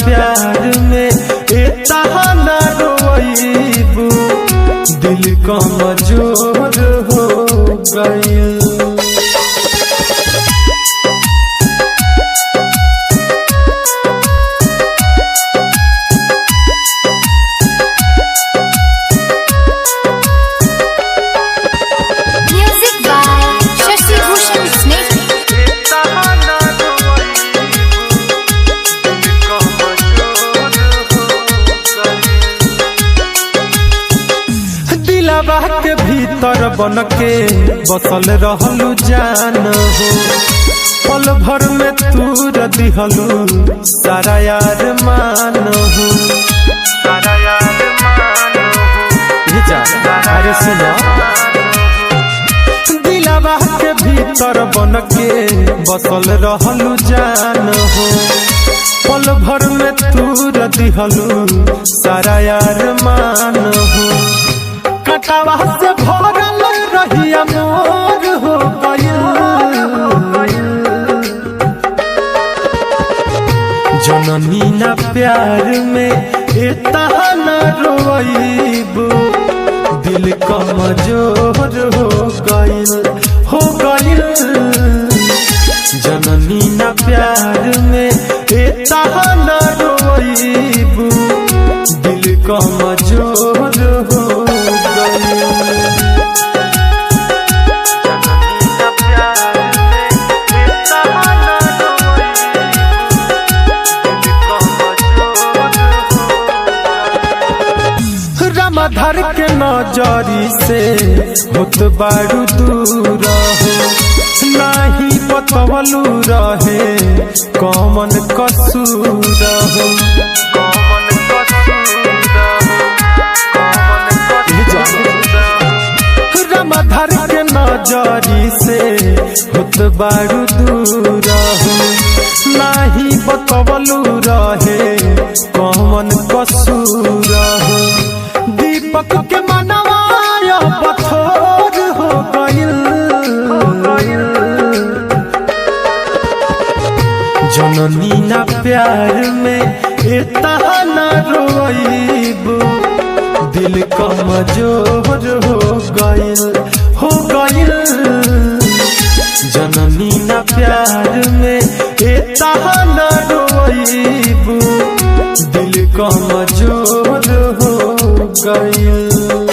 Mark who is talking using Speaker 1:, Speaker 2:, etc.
Speaker 1: प्यार में इतना न रोइबू, दिल कमजोर हो गइल। दिलवा के भीतर बन के बसल रहलू जान हो, पल भर में तूर दिहलू सारा यार मान हो। सारा यार मान हो, अरे सुनो, दिलवा के भीतर बन के बसल रहलू जान हो, पल भर में तूर दिहलू सारा यार मान हो। कटावा से भरल रहिया मोर हो गइल, जननी ना प्यार में इतना न रोइबू, दिल कमजोर हो गइल। जननी ना प्यार में इतना न रोइबू, दिल कमजोर हो रामाधर के नजरी से होत बारू दूर हो, नाही बतवलू रहे कौन कसूर हो। रामाधर के नजरी से होत बारू दूर हो, नाही बतवलू रहे कौन कसूर हो। दीपक के मनवाया पथोर हो गइल, जननी ना प्यार में इतना न रोइबू, दिल कमजोर हो गइल। जननी ना प्यार में इतना न रोइबू, दिल कमजोर हो गइल।